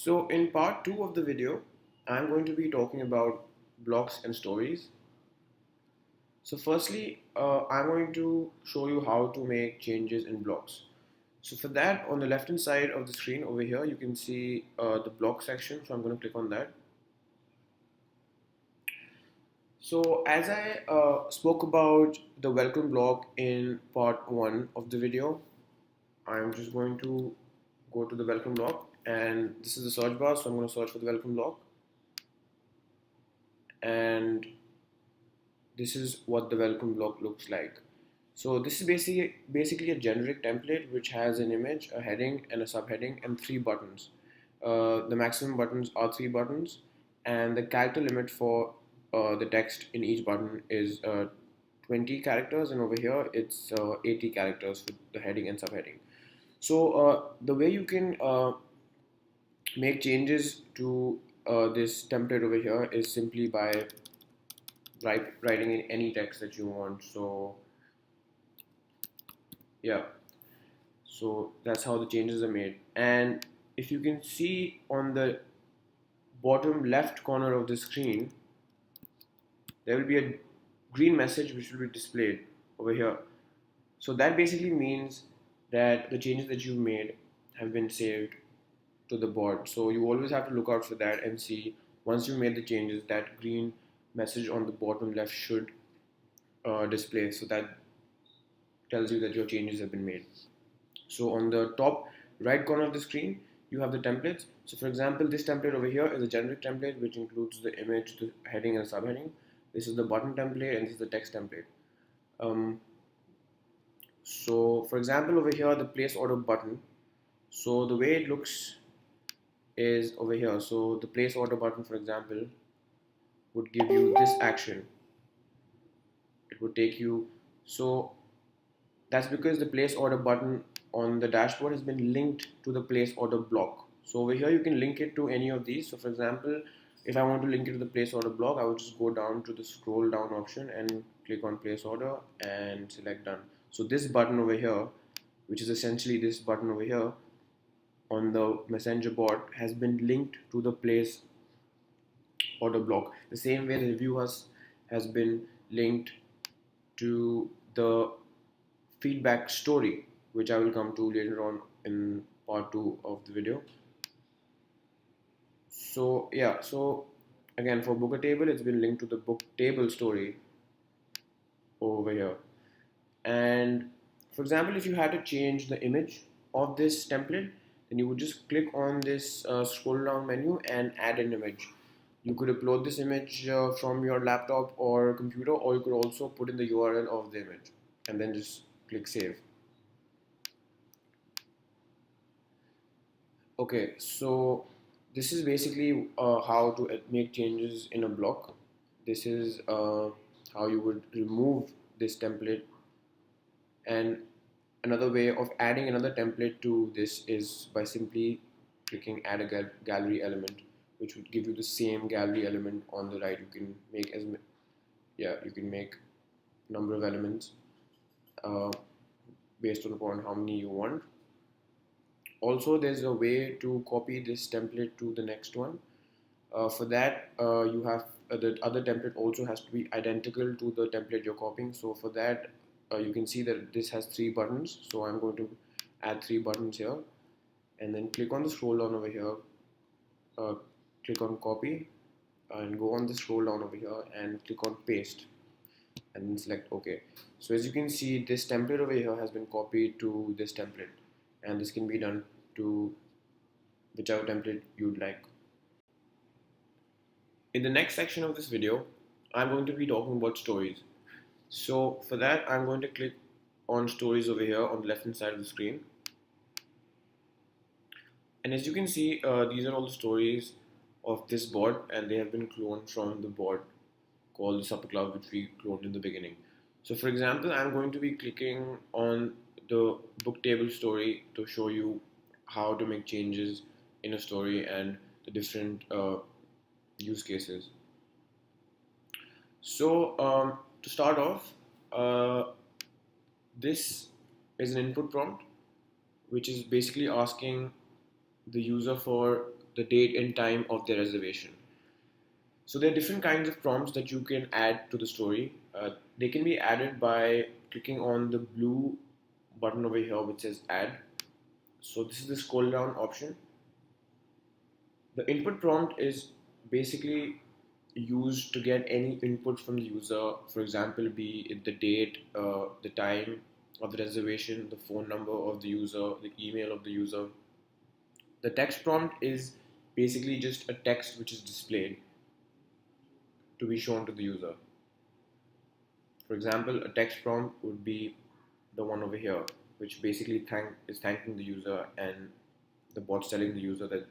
So in part 2 of the video, I'm going to be talking about blocks and stories. So firstly, I'm going to show you how to make changes in blocks. So for that, on the left hand side of the screen over here, you can see the block section. So I'm going to click on that. So as I spoke about the welcome block in part 1 of the video, I'm just going to go to the welcome block, and this is the search bar. So I'm going to search for the welcome block, and this is what the welcome block looks like. So this is basically a generic template which has an image, a heading, and a subheading, and 3 buttons. The maximum buttons are 3 buttons, and the character limit for the text in each button is 20 characters, and over here it's 80 characters for the heading and subheading. So the way you can make changes to this template over here is simply by writing in any text that you want. So yeah, so that's how the changes are made. And if you can see on the bottom left corner of the screen, there will be a green message which will be displayed over here. So that basically means that the changes that you've made have been saved to the board. So you always have to look out for that and see, once you made the changes, that green message on the bottom left should display. So that tells you that your changes have been made. So on the top right corner of the screen, you have the templates. So for example, this template over here is a generic template which includes the image, the heading, and subheading. This is the button template, and this is the text template. Um, so for example, over here, the place order button. So the way it looks is over here. So the place order button, for example, would give you this action. It would take you. So that's because the place order button on the dashboard has been linked to the place order block. So over here you can link it to any of these. So for example, if I want to link it to the place order block, I would just go down to the scroll down option and click on place order and select done. So this button over here, which is essentially this button over here on the messenger bot, has been linked to the place order block. The same way the review has been linked to the feedback story, which I will come to later on in part 2 of the video. So yeah, so again, for Booker table, it's been linked to the book table story over here. And for example, if you had to change the image of this template, then you would just click on this scroll down menu and add an image. You could upload this image from your laptop or computer, or you could also put in the URL of the image and then just click save. Okay, so this is basically how to make changes in a block. This is how you would remove this template. And another way of adding another template to this is by simply clicking add a gallery element, which would give you the same gallery element on the right. You can make you can make number of elements uh, based upon how many you want. Also, there's a way to copy this template to the next one. For that, you have the other template also has to be identical to the template you're copying. So for that, you can see that this has 3 buttons. So I'm going to add 3 buttons here, and then click on the scroll down over here. Uh, Click on copy, and go on the scroll down over here and click on paste, and then select OK. So as you can see, this template over here has been copied to this template, and this can be done to whichever template you'd like. In the next section of this video, I'm going to be talking about stories. So for that, I'm going to click on stories over here on the left hand side of the screen. And as you can see, these are all the stories of this board, and they have been cloned from the board called the Supper Club, which we cloned in the beginning. So for example, I'm going to be clicking on the book table story to show you how to make changes in a story and the different use cases. So to start off, this is an input prompt, which is basically asking the user for the date and time of their reservation. So there are different kinds of prompts that you can add to the story. They can be added by clicking on the blue button over here which says add. So this is the scroll down option. The input prompt is basically used to get any input from the user. For example, be it the date, the time of the reservation, the phone number of the user, the email of the user. The text prompt is basically just a text which is displayed to be shown to the user. For example, a text prompt would be the one over here, which basically is thanking the user, and the bot's telling the user that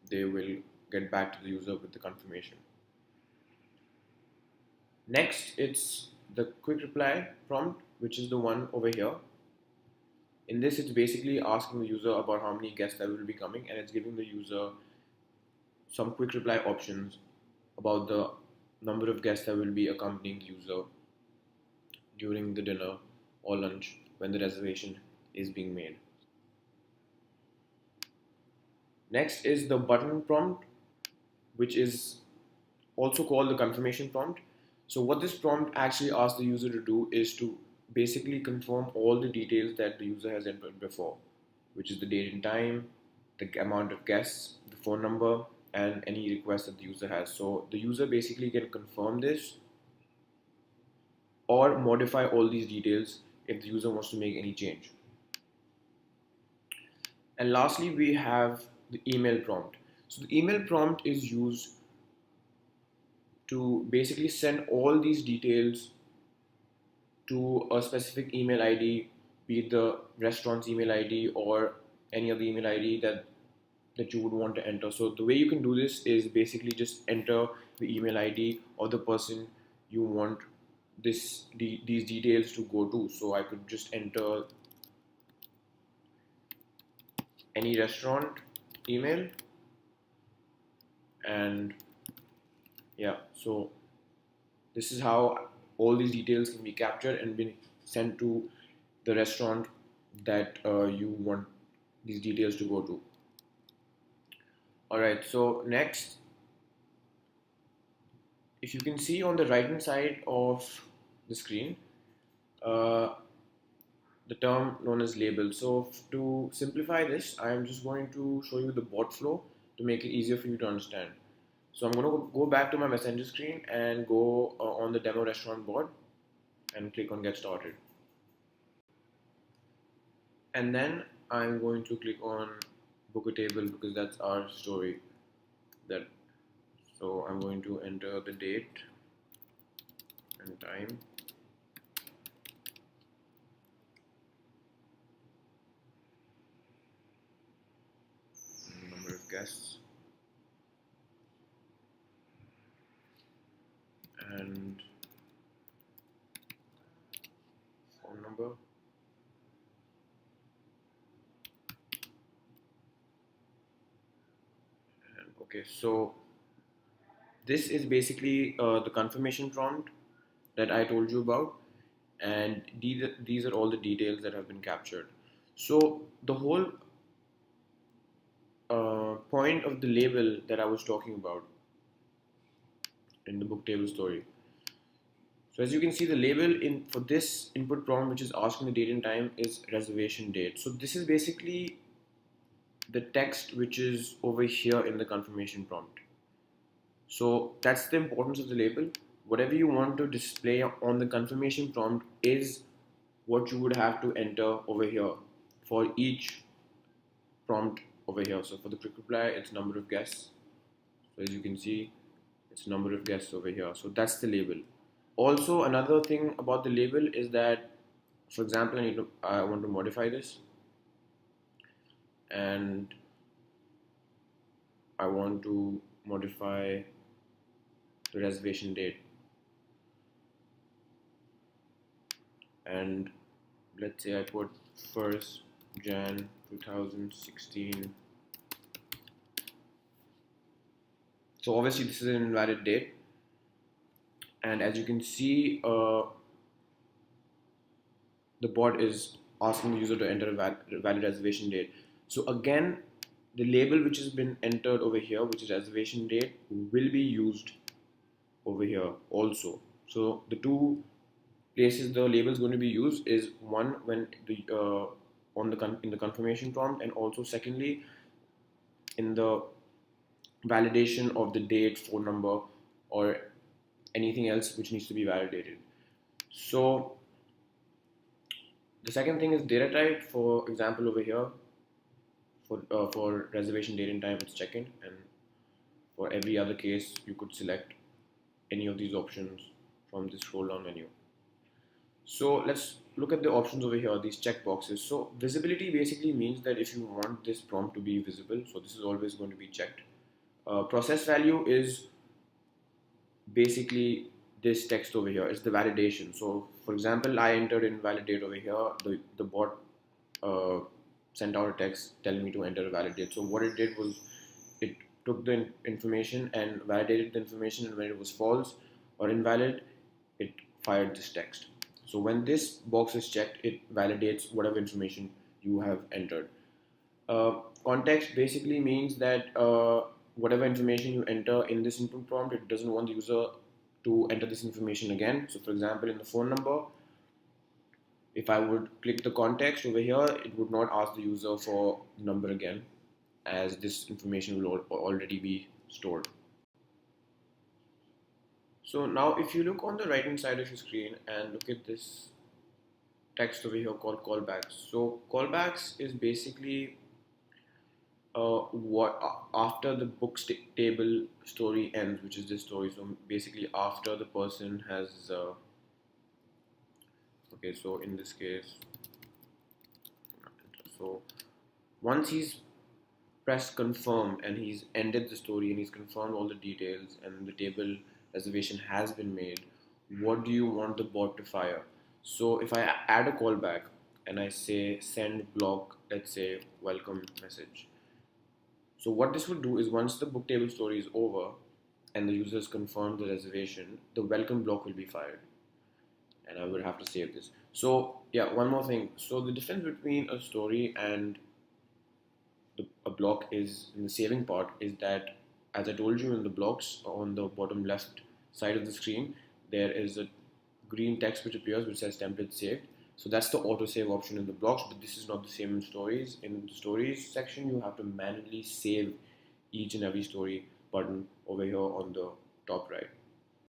they will get back to the user with the confirmation. Next, it's the quick reply prompt, which is the one over here. In this, it's basically asking the user about how many guests that will be coming, and it's giving the user some quick reply options about the number of guests that will be accompanying the user during the dinner or lunch when the reservation is being made. Next is the button prompt, which is also called the confirmation prompt. So what this prompt actually asks the user to do is to basically confirm all the details that the user has entered before, which is the date and time, the amount of guests, the phone number, and any request that the user has. So the user basically can confirm this or modify all these details if the user wants to make any change. And lastly, we have the email prompt. So the email prompt is used to basically send all these details to a specific email ID, be it the restaurant's email ID or any other email ID that you would want to enter. So the way you can do this is basically just enter the email ID of the person you want these details to go to. So I could just enter any restaurant email, and yeah, so this is how all these details can be captured and be sent to the restaurant that you want these details to go to. Alright, so next, if you can see on the right hand side of the screen, uh, the term known as label. So to simplify this, I am just going to show you the bot flow to make it easier for you to understand. So I'm going to go back to my messenger screen and go on the demo restaurant board and click on get started. And then I'm going to click on book a table because that's our story. So I'm going to enter the date and time. Number of guests. And phone number. And okay, so this is basically the confirmation prompt that I told you about, and these are all the details that have been captured. So the whole point of the label that I was talking about in the book table story. So as you can see, the label for this input prompt, which is asking the date and time, is reservation date. So this is basically the text which is over here in the confirmation prompt. So that's the importance of the label. Whatever you want to display on the confirmation prompt is what you would have to enter over here for each prompt over here. So for the quick reply, it's number of guests. So as you can see, it's number of guests over here. So that's the label. Also, another thing about the label is that, for example, I want to modify this, and I want to modify the reservation date, and let's say I put 1st Jan 2016. So obviously this is an invalid date, and as you can see, the bot is asking the user to enter a valid reservation date. So again, the label which has been entered over here, which is reservation date, will be used over here also. So the two places the label is going to be used is one when the in the confirmation prompt, and also secondly in the validation of the date, phone number, or anything else which needs to be validated. So the second thing is data type. For example, over here for reservation date and time, it's check-in, and for every other case, you could select any of these options from this scroll down menu. So let's look at the options over here, these check boxes. So visibility basically means that if you want this prompt to be visible, so this is always going to be checked. Process value is basically this text over here. It's the validation. So for example, I entered in validate over here. The bot uh, sent out a text telling me to enter a validate. So what it did was it took the information and validated the information, and when it was false or invalid, it fired this text. So when this box is checked, it validates whatever information you have entered. Context basically means that whatever information you enter in this input prompt, it doesn't want the user to enter this information again. So for example, in the phone number, if I would click the context over here, it would not ask the user for the number again, as this information will already be stored. So now if you look on the right hand side of your screen and look at this text over here called callbacks. So callbacks is basically what after the table story ends, which is this story. So basically after the person has okay, so in this case, so once he's pressed confirm and he's ended the story and he's confirmed all the details and the table reservation has been made, what do you want the bot to fire? So if I add a callback and I say send block, let's say welcome message. So what this would do is once the book table story is over and the users confirm the reservation, the welcome block will be fired. And I would have to save this. So yeah, one more thing. So the difference between a story and a block is in the saving part is that, as I told you, in the blocks on the bottom left side of the screen, there is a green text which appears which says template saved. So that's the autosave option in the blocks, but this is not the same in stories. In the stories section, you have to manually save each and every story button over here on the top right.